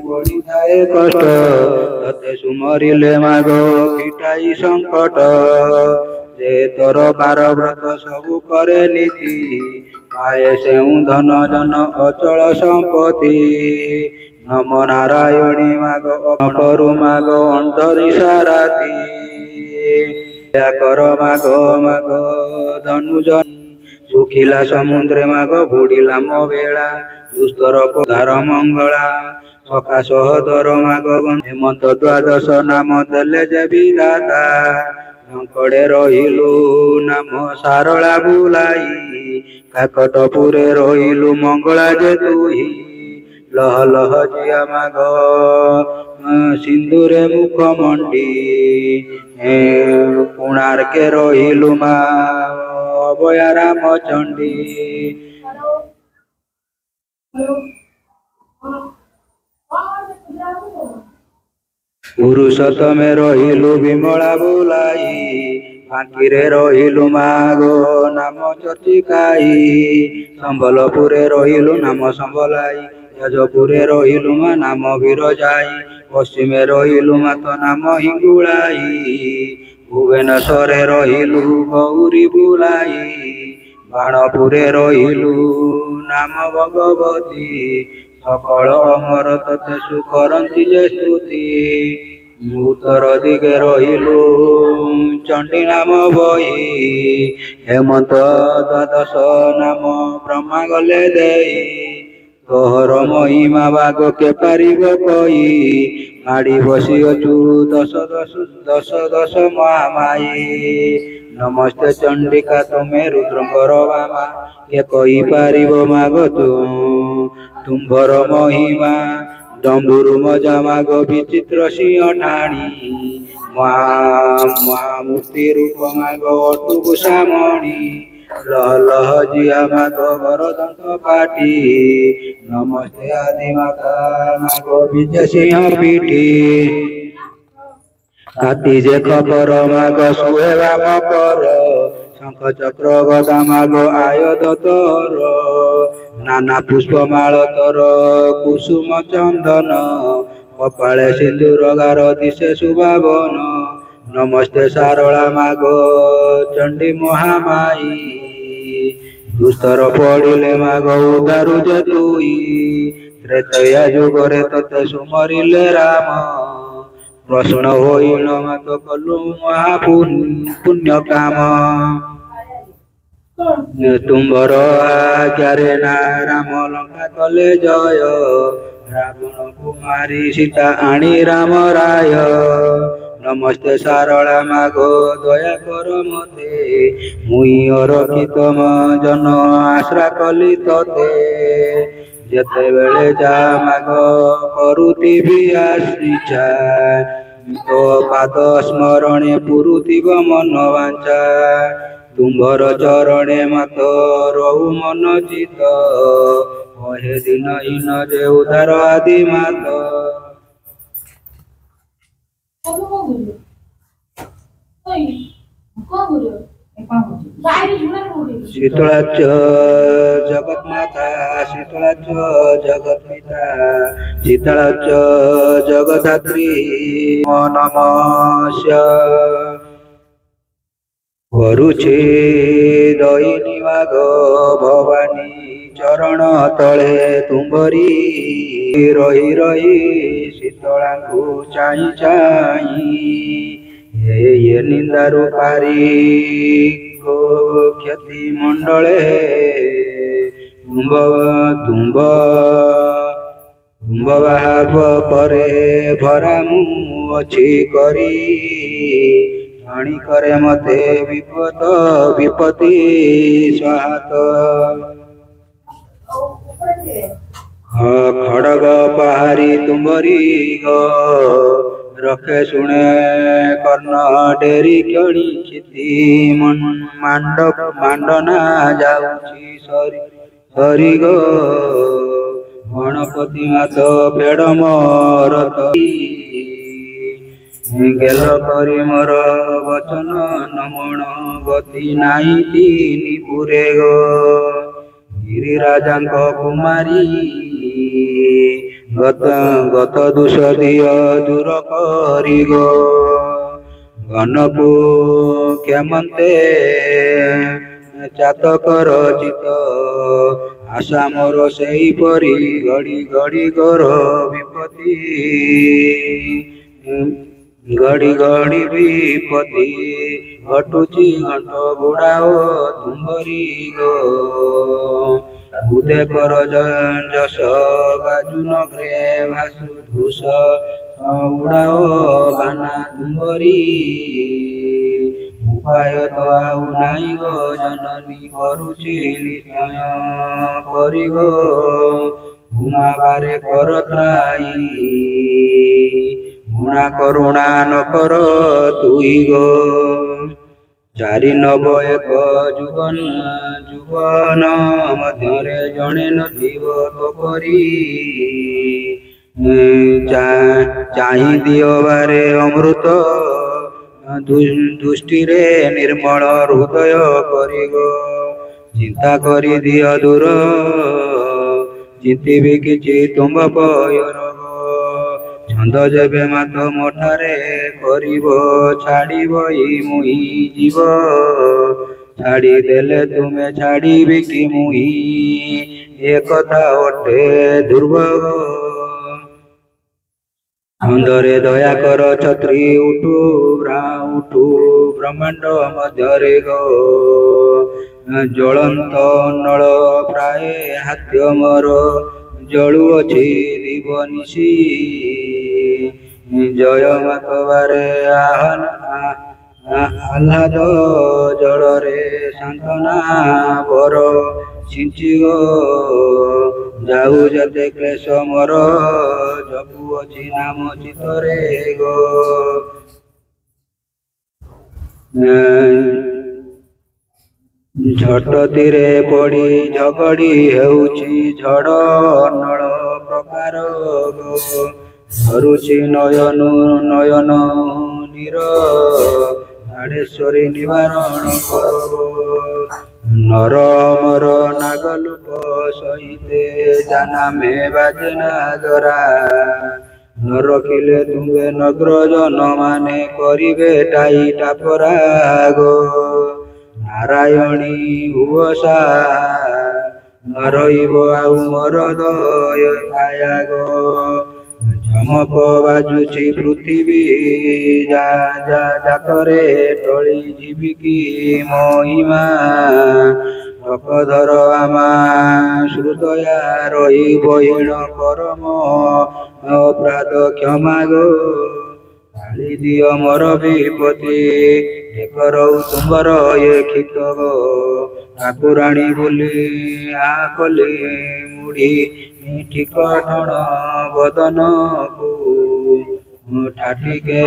पड़िथाए कष्ट तते सुमरिले माग फिटाई संकट जे तोर बार व्रत सबु करे नीति पाए से धन जन अचल संपत्ति नम नारायणी माग करू माग अंतरी साराती कर माग माग धनुजन सुखिला समुद्रे माग बुड़िला मो बेला दुस्तर धार मंगला सखा सहोदर माग हेमंत द्वादश नाम देले जे विधाता कंकड़े रहिलु नाम सारला बुलाई काकटपुरे रहिलु मंगला जे तुही लह लह जिया माग सिंधुरे मुख मंडी कोणार्के रहिलु मा अभया राम चंडी पुरुषोत्तमे रहिलु विमला बुलाई फांकीरे रहिलु मागो नाम चर्चिकाई संबलपुरे रहिलु नाम संबलाई यजपुरे रहिलु मा नाम विरजाई पश्चिमे रहिलु मा तो नाम हिंगुलाई भुवनेश्वरे रहिलु गौरी बुलाई बाणपुरे रहिलु नाम भगवती सकल अमर तते सुकरंती जे स्तुति उत्तर दिगे रहिलु चंडी नाम बही हेमंत द्वादश नाम ब्रह्मा गले देई तोहर महिमा बाग के पारिब कई माड़ी बसी अचु दश दश दश दश महामाई नमस्ते चंडिका तुम्हें रुद्रंकर बामा के कही पारिब माग तुम्भर महिमा डम्बुरु मजा माग विचित्र सिंह ठाणी महामूर्ति रूप माग अटुकु सामणी लह लह जिया माग वरदंत पाटी नमस्ते आदि माता माग विजय सिंह पीठी काती जे खपर माग सुहेला मकर शंख चक्र गदा माग आयुध तोर नाना पुष्पमाल तोर कुसुम चंदन कपाळे सिंदूर गार दिशे सुभावन नमस्ते सारला माग चंडी महामाई दुस्तर पड़िले माग उदारु जे तुई त्रेतया जुगरे तते सुमरिले राम प्रश्न होइल मत कलु महापुण्य काम तुम्भर आज्ञारे ना राम लंका कले जय रावण कुमारी सीता आणी राम राय नमस्ते सारला माग दया कर मते मुई अरक्षित जन आश्रा कली तते जेते बेले जा माग करुथिबि आश्रिचा तो पाद स्मरणे पुरुथिब मन वांछा तुम्भर चरणे मत रहु मन चित कहे दिन हीन जे उदार आदि मात शीतलाच जगत माता शीतलाच जगत पिता शीतलाच जगदात्री नमस्य करुछे दयिनी माग भवानी चरण तले तुम्बरी रही रही शीतला को चाई चाई ये निंदारु पारी को क्षति मंडले तुम्ब तुम्ब तुम्ब भाव परे भरा मु अछि करी पाणी करे मते विपद विपत्ति स्वाहात खड़ग पहारी तुम्बरी गो रखे सुने कर्ण डेरी क्षणी क्षिति मांडना जाऊची सरी गो गणपति मात पेड़ मोरत गेल करी मोर वचन नमण गति नाई तीनी पुरे गो गिरिराजांक कुमारी गत दोष दिय दूर करी गो घनकु क्षमते चातकर चित आशा मोर सेई परी घड़ी घड़ी कर विपत्ति घड़ी घड़ी विपत्ति घटुची घंट बुढ़ाओ तुम्बरी गो उदय कर जस बाजु नग्रे भासु धूस उड़ाओ बाना तुम्बरी उपाय तो आउ नाई गो जननी करुची निश्चय करी गो घुमाबारे कर त्राई गुणा करुणा न कर तुई गो चारि नव एक जुगन मध्यरे जणे नथिब तो करी चाहि दियो बारे अमृत दुष्टि रे निर्मल हृदय करी गो चिंता करी दियो दूर चिंतिबी किछि तुम पयर छंद जेबे मात मोठारे करिब छाड़िब मुही जीव छाड़ी देले तुमे छाड़िबी कि मुही एक कथा अटे दुर्भग अंधरे दया कर छत्री उठू ब्रह्मांड मध्यरे गो ज्वलंत नल प्राय हाथ्य मोर जलुअछि दिव निशी जय मातबारे आह्लाद जलरे सांत्वना बर सिंची गो जाऊ जते क्लेश मोर जपुअछि नाम चितरे गो झटतीरे पड़ी झगड़ी हेउछि झड़ नल प्रकार गो धरुछि नयन नयन नीर आड़ेश्वरी निवारण करो नर मर नागलूप सहिते जाना में बाजना दरा न रखिले तुम्बे नग्र जन माने करिबे टाई टापरा गो नारायणी उषा न रहिब आउ मोर दय छाया गो झमक बाजुछि पृथिवी जा जा जाकरे टळी जीवी की महिमा धर आमा श्रुतया रही बहिण परम अपराध क्षमा गो काली दियो मोर विपत्ति करऊ तुम्बर ये खित गो ठाकुराणी बोली आ कली मुड़ी ठीक ठण बदन को ठाटिके